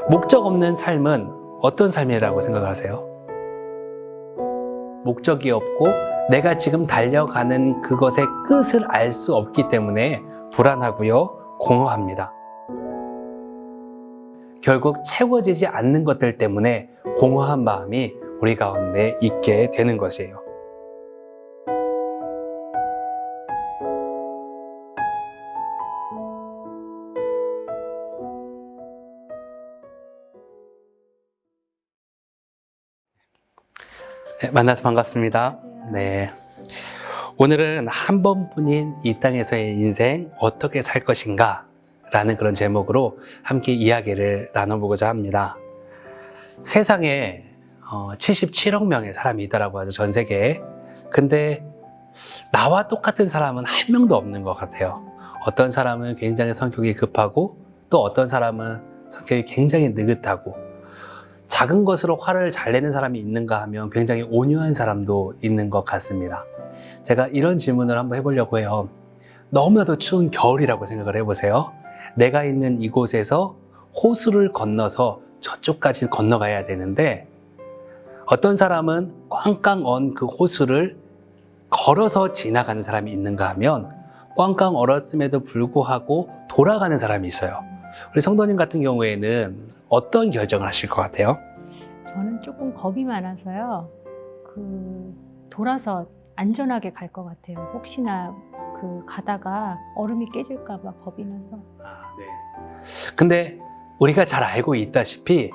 목적 없는 삶은 어떤 삶이라고 생각하세요? 목적이 없고 내가 지금 달려가는 그것의 끝을 알 수 없기 때문에 불안하고요, 공허합니다. 결국 채워지지 않는 것들 때문에 공허한 마음이 우리 가운데 있게 되는 것이에요. 네, 만나서 반갑습니다. 네. 오늘은 한 번뿐인 이 땅에서의 인생 어떻게 살 것인가 라는 그런 제목으로 함께 이야기를 나눠보고자 합니다. 세상에 77억 명의 사람이 있다고 하죠, 전 세계에. 근데 나와 똑같은 사람은 한 명도 없는 것 같아요. 어떤 사람은 굉장히 성격이 급하고 또 어떤 사람은 성격이 굉장히 느긋하고, 작은 것으로 화를 잘 내는 사람이 있는가 하면 굉장히 온유한 사람도 있는 것 같습니다. 제가 이런 질문을 한번 해보려고 해요. 너무나도 추운 겨울이라고 생각을 해보세요. 내가 있는 이곳에서 호수를 건너서 저쪽까지 건너가야 되는데, 어떤 사람은 꽝꽝 언 그 호수를 걸어서 지나가는 사람이 있는가 하면 꽝꽝 얼었음에도 불구하고 돌아가는 사람이 있어요. 우리 성도님 같은 경우에는 어떤 결정을 하실 것 같아요? 저는 조금 겁이 많아서요. 돌아서 안전하게 갈 것 같아요. 혹시나 가다가 얼음이 깨질까 봐 겁이 나서. 네. 근데 우리가 잘 알고 있다시피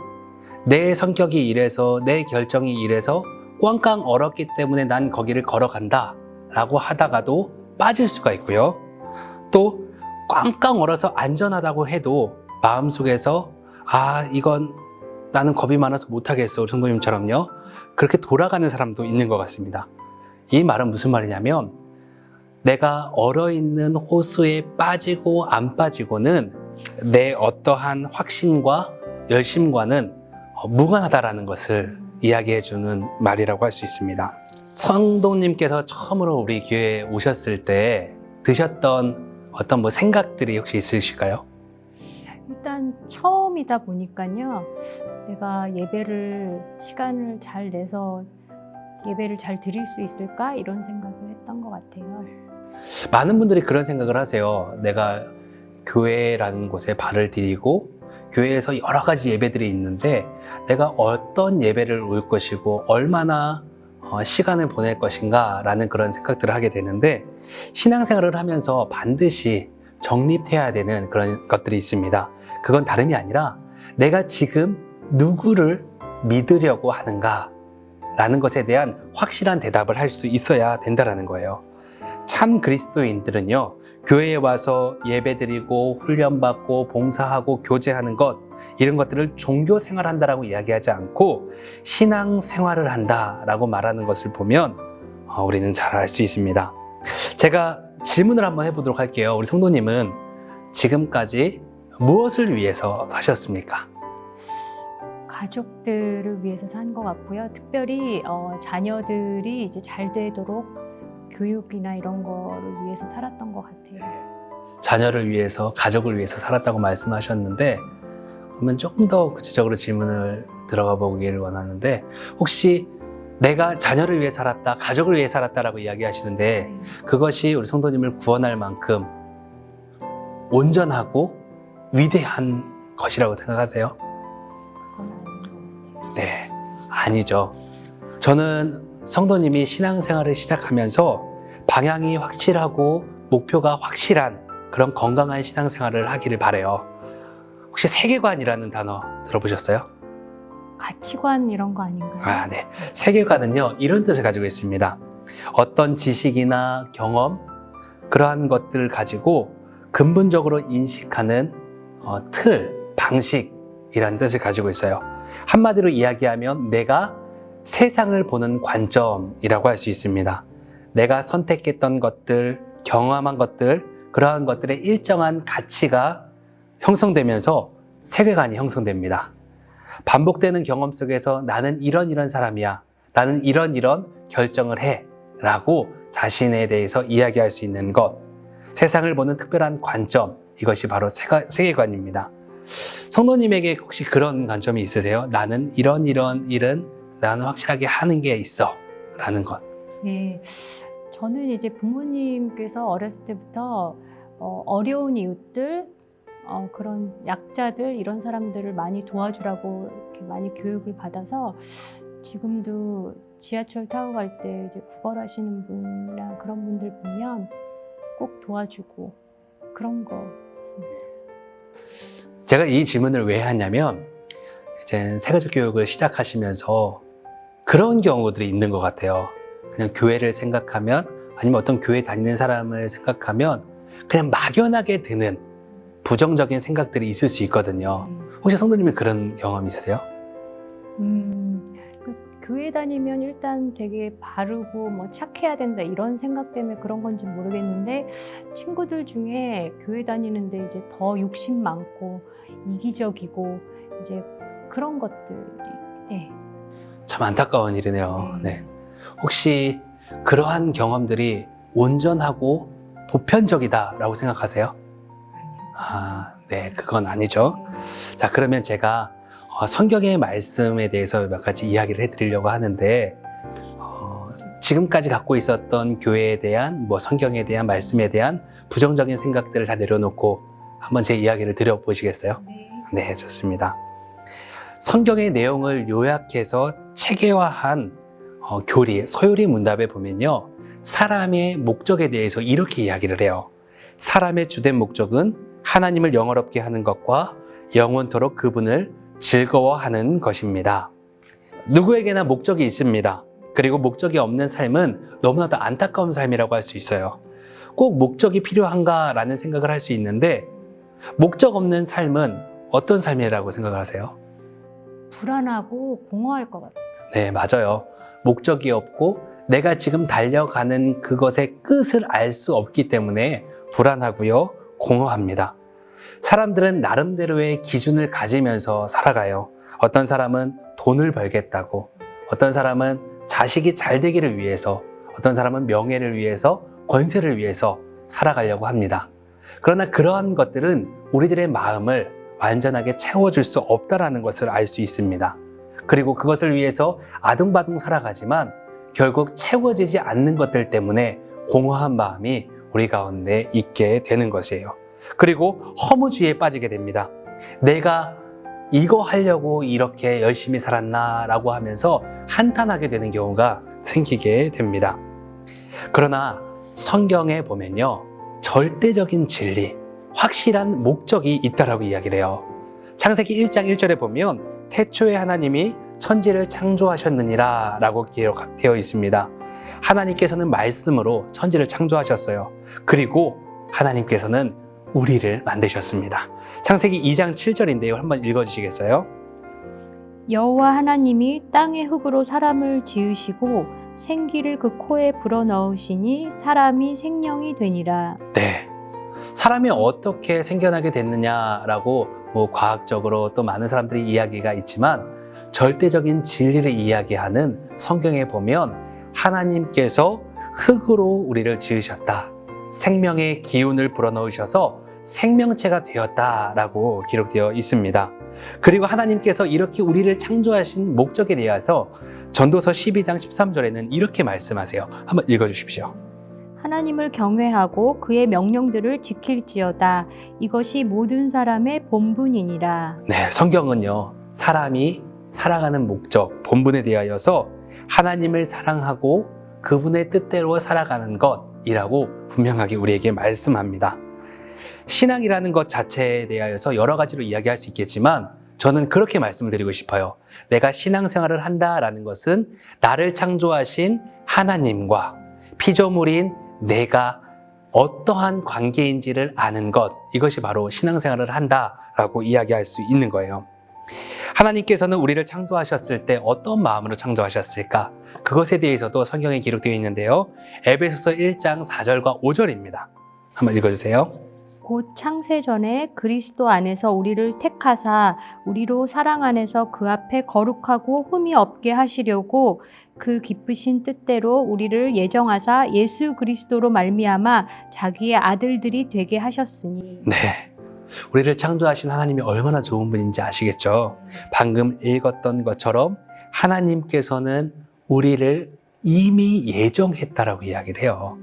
내 성격이 이래서, 내 결정이 이래서 꽝꽝 얼었기 때문에 난 거기를 걸어간다 라고 하다가도 빠질 수가 있고요. 또 꽝꽝 얼어서 안전하다고 해도 마음속에서 이건 나는 겁이 많아서 못하겠어, 우리 성도님처럼요. 그렇게 돌아가는 사람도 있는 것 같습니다. 이 말은 무슨 말이냐면, 내가 얼어있는 호수에 빠지고 안 빠지고는 내 어떠한 확신과 열심과는 무관하다라는 것을 이야기해주는 말이라고 할 수 있습니다. 성도님께서 처음으로 우리 교회에 오셨을 때 드셨던 어떤 생각들이 혹시 있으실까요? 일단 처음이다 보니까요. 내가 시간을 잘 내서 예배를 잘 드릴 수 있을까? 이런 생각을 했던 것 같아요. 많은 분들이 그런 생각을 하세요. 내가 교회라는 곳에 발을 디디고 교회에서 여러 가지 예배들이 있는데 내가 어떤 예배를 올 것이고 얼마나 시간을 보낼 것인가 라는 그런 생각들을 하게 되는데, 신앙생활을 하면서 반드시 정립해야 되는 그런 것들이 있습니다. 그건 다름이 아니라 내가 지금 누구를 믿으려고 하는가 라는 것에 대한 확실한 대답을 할 수 있어야 된다는 거예요. 참 그리스도인들은요, 교회에 와서 예배드리고 훈련받고 봉사하고 교제하는 것, 이런 것들을 종교 생활한다라고 이야기하지 않고 신앙 생활을 한다라고 말하는 것을 보면 우리는 잘 알 수 있습니다. 제가 질문을 한번 해보도록 할게요. 우리 성도님은 지금까지 무엇을 위해서 사셨습니까? 가족들을 위해서 산 것 같고요. 특별히 자녀들이 이제 잘 되도록 교육이나 이런 거를 위해서 살았던 것 같아요. 자녀를 위해서, 가족을 위해서 살았다고 말씀하셨는데, 그러면 조금 더 구체적으로 질문을 들어가 보기를 원하는데, 혹시 내가 자녀를 위해 살았다, 가족을 위해 살았다라고 이야기하시는데 그것이 우리 성도님을 구원할 만큼 온전하고 위대한 것이라고 생각하세요? 네, 아니죠. 저는 성도님이 신앙생활을 시작하면서 방향이 확실하고 목표가 확실한 그런 건강한 신앙생활을 하기를 바라요. 혹시 세계관이라는 단어 들어보셨어요? 가치관 이런 거 아닌가요? 네. 세계관은요, 이런 뜻을 가지고 있습니다. 어떤 지식이나 경험, 그러한 것들을 가지고 근본적으로 인식하는 틀, 방식이라는 뜻을 가지고 있어요. 한마디로 이야기하면 내가 세상을 보는 관점이라고 할 수 있습니다. 내가 선택했던 것들, 경험한 것들, 그러한 것들의 일정한 가치가 형성되면서 세계관이 형성됩니다. 반복되는 경험 속에서 나는 이런 사람이야, 나는 이런 결정을 해 라고 자신에 대해서 이야기할 수 있는 것, 세상을 보는 특별한 관점, 이것이 바로 세계관입니다. 성도님에게 혹시 그런 관점이 있으세요? 나는 이런 일은 나는 확실하게 하는 게 있어 라는 것. 네, 저는 이제 부모님께서 어렸을 때부터 어려운 이웃들, 그런 약자들 이런 사람들을 많이 도와주라고 이렇게 많이 교육을 받아서 지금도 지하철 타고 갈 때 이제 구걸하시는 분이랑 그런 분들 보면 꼭 도와주고 그런 거 있습니다. 제가 이 질문을 왜 하냐면 이제 세가족 교육을 시작하시면서 그런 경우들이 있는 것 같아요. 그냥 교회를 생각하면 아니면 어떤 교회 다니는 사람을 생각하면 그냥 막연하게 드는 부정적인 생각들이 있을 수 있거든요. 혹시 성도님이 그런 경험 있으세요? 교회 다니면 일단 되게 바르고 뭐 착해야 된다 이런 생각 때문에 그런 건지 모르겠는데 친구들 중에 교회 다니는데 이제 더 욕심 많고 이기적이고 이제 그런 것들이 네. 참 안타까운 일이네요. 네. 혹시 그러한 경험들이 온전하고 보편적이다라고 생각하세요? 네, 그건 아니죠. 자, 그러면 제가 성경의 말씀에 대해서 몇 가지 이야기를 해드리려고 하는데 지금까지 갖고 있었던 교회에 대한 성경에 대한 말씀에 대한 부정적인 생각들을 다 내려놓고 한번 제 이야기를 들어보시겠어요? 네, 좋습니다. 성경의 내용을 요약해서 체계화한 교리, 서유리 문답에 보면요. 사람의 목적에 대해서 이렇게 이야기를 해요. 사람의 주된 목적은 하나님을 영화롭게 하는 것과 영원토록 그분을 즐거워하는 것입니다. 누구에게나 목적이 있습니다. 그리고 목적이 없는 삶은 너무나도 안타까운 삶이라고 할 수 있어요. 꼭 목적이 필요한가라는 생각을 할 수 있는데 목적 없는 삶은 어떤 삶이라고 생각을 하세요? 불안하고 공허할 것 같아요. 네, 맞아요. 목적이 없고 내가 지금 달려가는 그것의 끝을 알 수 없기 때문에 불안하고요, 공허합니다. 사람들은 나름대로의 기준을 가지면서 살아가요. 어떤 사람은 돈을 벌겠다고, 어떤 사람은 자식이 잘 되기를 위해서, 어떤 사람은 명예를 위해서, 권세를 위해서 살아가려고 합니다. 그러나 그러한 것들은 우리들의 마음을 완전하게 채워줄 수 없다는 것을 알 수 있습니다. 그리고 그것을 위해서 아둥바둥 살아가지만 결국 채워지지 않는 것들 때문에 공허한 마음이 우리 가운데 있게 되는 것이에요. 그리고 허무주의에 빠지게 됩니다. 내가 이거 하려고 이렇게 열심히 살았나 라고 하면서 한탄하게 되는 경우가 생기게 됩니다. 그러나 성경에 보면요, 절대적인 진리, 확실한 목적이 있다라고 이야기를 해요. 창세기 1장 1절에 보면 태초에 하나님이 천지를 창조하셨느니라 라고 기록되어 있습니다. 하나님께서는 말씀으로 천지를 창조하셨어요. 그리고 하나님께서는 우리를 만드셨습니다. 창세기 2장 7절인데요. 한번 읽어주시겠어요? 여호와 하나님이 땅의 흙으로 사람을 지으시고 생기를 그 코에 불어넣으시니 사람이 생명이 되니라. 네. 사람이 어떻게 생겨나게 됐느냐라고 과학적으로 또 많은 사람들이 이야기가 있지만 절대적인 진리를 이야기하는 성경에 보면 하나님께서 흙으로 우리를 지으셨다. 생명의 기운을 불어넣으셔서 생명체가 되었다라고 기록되어 있습니다. 그리고 하나님께서 이렇게 우리를 창조하신 목적에 대해서 전도서 12장 13절에는 이렇게 말씀하세요. 한번 읽어주십시오. 하나님을 경외하고 그의 명령들을 지킬지어다. 이것이 모든 사람의 본분이니라. 네, 성경은요, 사람이 살아가는 목적, 본분에 대하여서 하나님을 사랑하고 그분의 뜻대로 살아가는 것이라고 분명하게 우리에게 말씀합니다. 신앙이라는 것 자체에 대하여서 여러 가지로 이야기할 수 있겠지만 저는 그렇게 말씀을 드리고 싶어요. 내가 신앙생활을 한다라는 것은 나를 창조하신 하나님과 피조물인 내가 어떠한 관계인지를 아는 것, 이것이 바로 신앙생활을 한다라고 이야기할 수 있는 거예요. 하나님께서는 우리를 창조하셨을 때 어떤 마음으로 창조하셨을까? 그것에 대해서도 성경에 기록되어 있는데요. 에베소서 1장 4절과 5절입니다. 한번 읽어주세요. 곧 창세 전에 그리스도 안에서 우리를 택하사 우리로 사랑 안에서 그 앞에 거룩하고 흠이 없게 하시려고 그 기쁘신 뜻대로 우리를 예정하사 예수 그리스도로 말미암아 자기의 아들들이 되게 하셨으니. 네, 우리를 창조하신 하나님이 얼마나 좋은 분인지 아시겠죠? 방금 읽었던 것처럼 하나님께서는 우리를 이미 예정했다라고 이야기를 해요.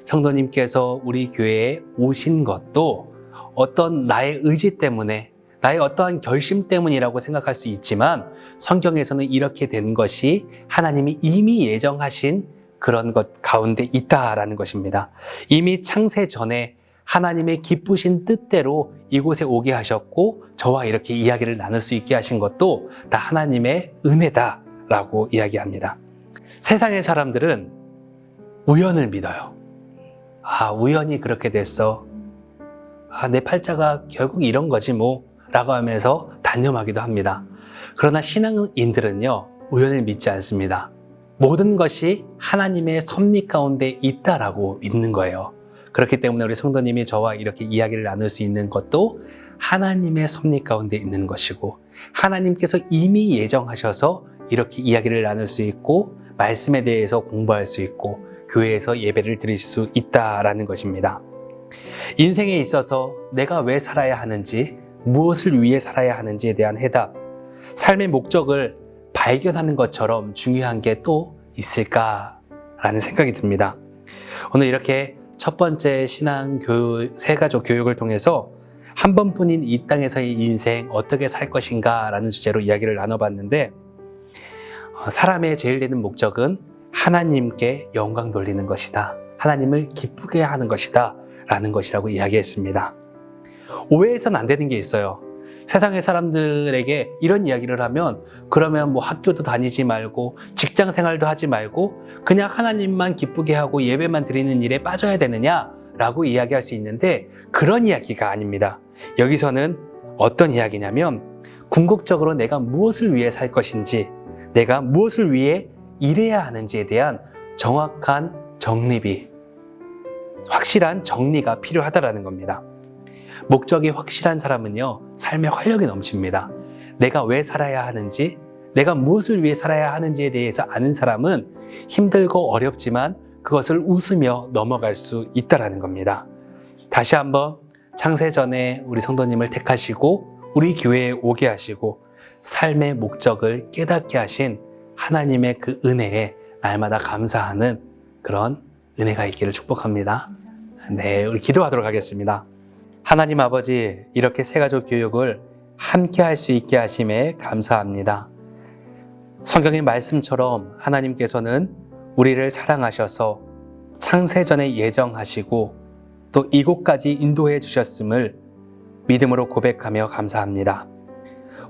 성도님께서 우리 교회에 오신 것도 어떤 나의 의지 때문에, 나의 어떠한 결심 때문이라고 생각할 수 있지만 성경에서는 이렇게 된 것이 하나님이 이미 예정하신 그런 것 가운데 있다라는 것입니다. 이미 창세 전에 하나님의 기쁘신 뜻대로 이곳에 오게 하셨고 저와 이렇게 이야기를 나눌 수 있게 하신 것도 다 하나님의 은혜다라고 이야기합니다. 세상의 사람들은 우연을 믿어요. 우연히 그렇게 됐어. 내 팔자가 결국 이런 거지 뭐 라고 하면서 단념하기도 합니다. 그러나 신앙인들은요, 우연을 믿지 않습니다. 모든 것이 하나님의 섭리 가운데 있다라고 믿는 거예요. 그렇기 때문에 우리 성도님이 저와 이렇게 이야기를 나눌 수 있는 것도 하나님의 섭리 가운데 있는 것이고 하나님께서 이미 예정하셔서 이렇게 이야기를 나눌 수 있고 말씀에 대해서 공부할 수 있고 교회에서 예배를 드릴 수 있다라는 것입니다. 인생에 있어서 내가 왜 살아야 하는지, 무엇을 위해 살아야 하는지에 대한 해답, 삶의 목적을 발견하는 것처럼 중요한 게 또 있을까라는 생각이 듭니다. 오늘 이렇게 첫 번째 세가족 교육을 통해서 한 번뿐인 이 땅에서의 인생 어떻게 살 것인가 라는 주제로 이야기를 나눠봤는데, 사람의 제일 되는 목적은 하나님께 영광 돌리는 것이다, 하나님을 기쁘게 하는 것이다 라는 것이라고 이야기했습니다. 오해해서는 안 되는 게 있어요. 세상의 사람들에게 이런 이야기를 하면 그러면 뭐 학교도 다니지 말고 직장 생활도 하지 말고 그냥 하나님만 기쁘게 하고 예배만 드리는 일에 빠져야 되느냐라고 이야기할 수 있는데, 그런 이야기가 아닙니다. 여기서는 어떤 이야기냐면 궁극적으로 내가 무엇을 위해 살 것인지, 내가 무엇을 위해 일해야 하는지에 대한 정확한 정립이, 확실한 정리가 필요하다라는 겁니다. 목적이 확실한 사람은요, 삶에 활력이 넘칩니다. 내가 왜 살아야 하는지, 내가 무엇을 위해 살아야 하는지에 대해서 아는 사람은 힘들고 어렵지만 그것을 웃으며 넘어갈 수 있다라는 겁니다. 다시 한번 창세전에 우리 성도님을 택하시고 우리 교회에 오게 하시고 삶의 목적을 깨닫게 하신 하나님의 그 은혜에 날마다 감사하는 그런 은혜가 있기를 축복합니다. 네, 우리 기도하도록 하겠습니다. 하나님 아버지, 이렇게 세가족 교육을 함께 할 수 있게 하심에 감사합니다. 성경의 말씀처럼 하나님께서는 우리를 사랑하셔서 창세전에 예정하시고 또 이곳까지 인도해 주셨음을 믿음으로 고백하며 감사합니다.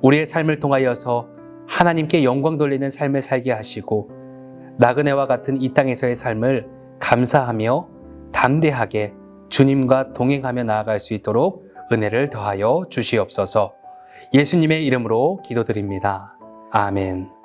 우리의 삶을 통하여서 하나님께 영광 돌리는 삶을 살게 하시고 나그네와 같은 이 땅에서의 삶을 감사하며 담대하게 주님과 동행하며 나아갈 수 있도록 은혜를 더하여 주시옵소서. 예수님의 이름으로 기도드립니다. 아멘.